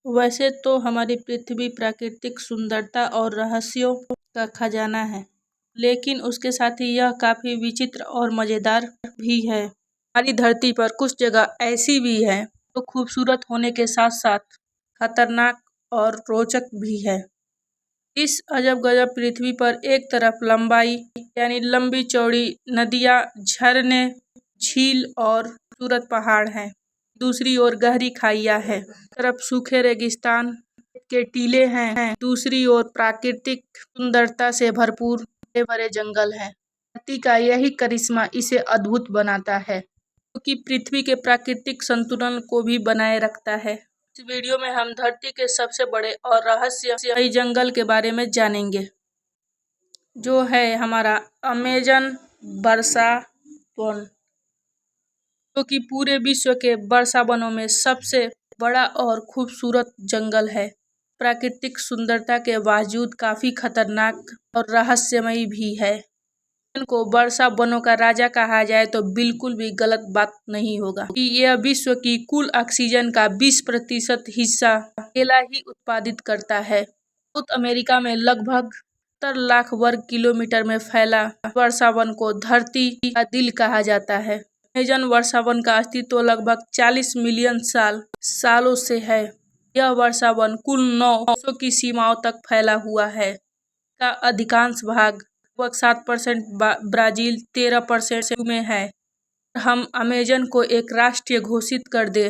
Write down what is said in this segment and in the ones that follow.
वैसे तो हमारी पृथ्वी प्राकृतिक सुंदरता और रहस्यों का खजाना है, लेकिन उसके साथ ही यह काफी विचित्र और मजेदार भी है। हमारी धरती पर कुछ जगह ऐसी भी है जो खूबसूरत होने के साथ साथ खतरनाक और रोचक भी है। इस अजब गजब पृथ्वी पर एक तरफ लंबाई यानी लंबी चौड़ी नदियाँ, झरने, झील और खूबसूरत पहाड़ हैं। दूसरी ओर गहरी खाइयाँ हैं। तरफ सूखे रेगिस्तान के टीले हैं। दूसरी ओर प्राकृतिक सुंदरता से भरपूर हरे भरे जंगल हैं। धरती का यही करिश्मा इसे अद्भुत बनाता है, क्योंकि पृथ्वी के प्राकृतिक संतुलन को भी बनाए रखता है। इस वीडियो में हम धरती के सबसे बड़े और रहस्यमयी जंगल के बारे में जानेंगे, जो है हमारा अमेजन वर्षा वन, जो कि पूरे विश्व के वर्षा वनों में सबसे बड़ा और खूबसूरत जंगल है। प्राकृतिक सुंदरता के बावजूद काफी खतरनाक और रहस्यमयी भी है। इनको वर्षा वनों का राजा कहा जाए तो बिल्कुल भी गलत बात नहीं होगा, कि यह विश्व की कुल ऑक्सीजन का 20% हिस्सा अकेला ही उत्पादित करता है। साउथ अमेरिका में लगभग 70 लाख वर्ग किलोमीटर में फैला वर्षा वन को धरती का दिल कहा जाता है। अमेजन वर्षा वन का अस्तित्व लगभग 40 मिलियन सालों से है। यह वर्षा वन कुल 9 देशों की सीमाओं तक फैला हुआ है। का अधिकांश भाग लगभग 7% ब्राजील, 13% में है। हम अमेजन को एक राष्ट्रीय घोषित कर दे,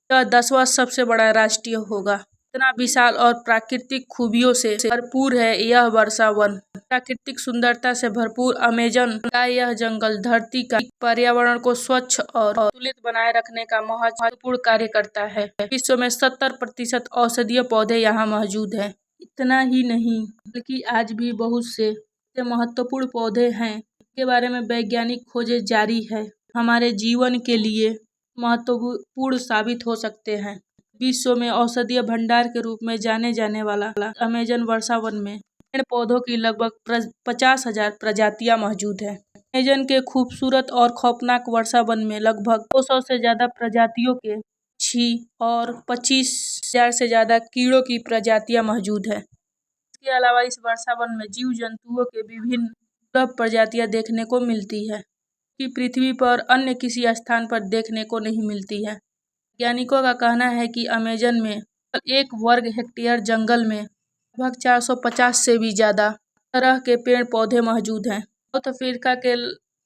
यह 10वां सबसे बड़ा राष्ट्रीय होगा। इतना विशाल और प्राकृतिक खूबियों से भरपूर है यह वर्षा वन। प्राकृतिक सुंदरता से भरपूर अमेजन का यह जंगल धरती का पर्यावरण को स्वच्छ और संतुलित बनाए रखने का महत्वपूर्ण कार्य करता है। विश्व में 70% औषधीय पौधे यहाँ मौजूद हैं। इतना ही नहीं, बल्कि आज भी बहुत से महत्वपूर्ण पौधे हैं के बारे में वैज्ञानिक खोजें जारी है, हमारे जीवन के लिए महत्वपूर्ण साबित हो सकते हैं। विश्व में औषधीय भंडार के रूप में जाने जाने वाला अमेजन वर्षा वन में पेड़ पौधों की लगभग 50,000 प्रजातियां मौजूद हैं। अमेजन के खूबसूरत और खौफनाक वर्षा वन में लगभग 200 से ज्यादा प्रजातियों के पक्षी और 25,000 से ज्यादा कीड़ों की प्रजातियां मौजूद है। इसके अलावा इस वर्षा वन में जीव जंतुओं के विभिन्न दुर्लभ प्रजातियां देखने को मिलती है, कि पृथ्वी पर अन्य किसी स्थान पर देखने को नहीं मिलती है। वैज्ञानिकों का कहना है कि अमेजन में 1 वर्ग हेक्टेयर जंगल में लगभग 450 से भी ज्यादा तरह के पेड़ पौधे मौजूद हैं। साउथ अफ्रीका के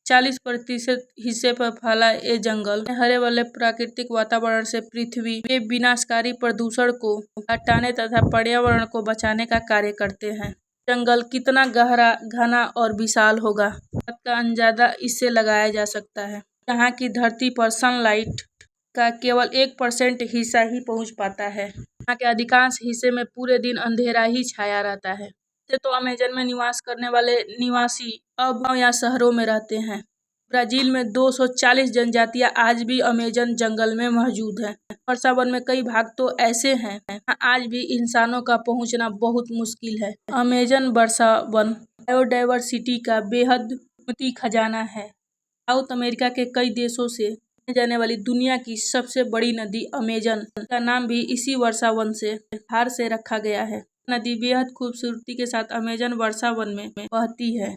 40% हिस्से पर फैला ये जंगल हरे भरे प्राकृतिक वातावरण से पृथ्वी के विनाशकारी प्रदूषण को हटाने तथा पर्यावरण को बचाने का कार्य करते हैं। जंगल कितना गहरा, घना और विशाल होगा, इसका अंदाजा इससे लगाया जा सकता है। यहाँ की धरती पर सनलाइट का केवल 1% हिस्सा ही पहुँच पाता है। यहाँ के अधिकांश हिस्से में पूरे दिन अंधेरा ही छाया रहता है। वैसे तो अमेजन में निवास करने वाले निवासी अब गाँव या शहरों में रहते हैं। ब्राजील में 240 जनजातियां आज भी अमेजन जंगल में मौजूद हैं। वर्षा वन में कई भाग तो ऐसे हैं जहाँ आज भी इंसानों का पहुंचना बहुत मुश्किल है। अमेजन वर्षा वन बायोडायवर्सिटी का बेहद कीमती खजाना है। साउथ अमेरिका के कई देशों से जाने वाली दुनिया की सबसे बड़ी नदी अमेजन का नाम भी इसी वर्षा वन से हार से रखा गया है। नदी बेहद खूबसूरती के साथ अमेजन वर्षा वन में बहती है।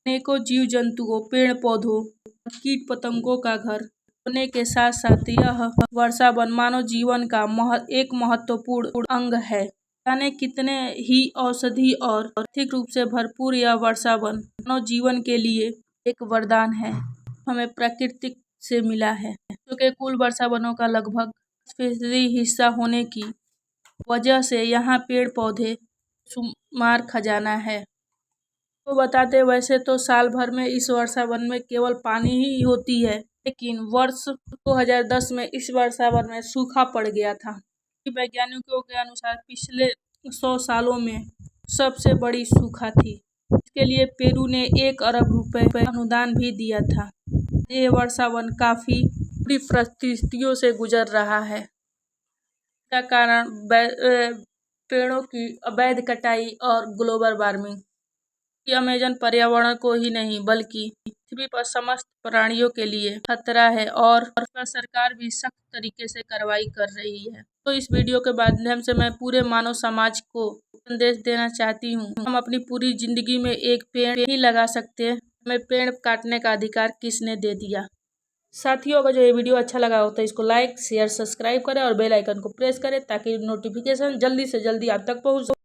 अनेकों जीव जंतुओं, पेड़ पौधों, कीट पतंगों का घर होने के साथ साथ यह वर्षा वन मानव जीवन का एक महत्वपूर्ण अंग है। जाने कितने ही औषधि और आर्थिक रूप से भरपूर यह वर्षा वन मानव जीवन के लिए एक वरदान है, हमें प्रकृति से मिला है, जो कि कुल वर्षा वनों का लगभग 10% हिस्सा होने की वजह से यहाँ पेड़ पौधे शुमार खजाना है। तो बताते वैसे तो साल भर में इस वर्षा वन में केवल पानी ही होती है, लेकिन वर्ष 2010 में इस वर्षा वन में सूखा पड़ गया था। वैज्ञानिकों के अनुसार पिछले 100 सालों में सबसे बड़ी सूखा थी। इसके लिए पेरू ने 1 अरब रुपए अनुदान भी दिया था। ये वर्षा वन काफी बुरी परिस्थितियों से गुजर रहा है। इसका कारण पेड़ों की अवैध कटाई और ग्लोबल वार्मिंग। कि अमेज़न पर्यावरण को ही नहीं बल्कि पृथ्वी पर समस्त प्राणियों के लिए खतरा है और सरकार भी सख्त तरीके से कार्रवाई कर रही है। तो इस वीडियो के माध्यम से मैं पूरे मानव समाज को संदेश देना चाहती हूँ, हम अपनी पूरी जिंदगी में एक पेड़ ही लगा सकते हैं, हमें पेड़ काटने का अधिकार किसने दे दिया। साथियों, अगर जो ये वीडियो अच्छा लगा हो तो इसको लाइक शेयर सब्सक्राइब करें और बेल आइकन को प्रेस करें ताकि नोटिफिकेशन जल्दी से जल्दी आप तक पहुँच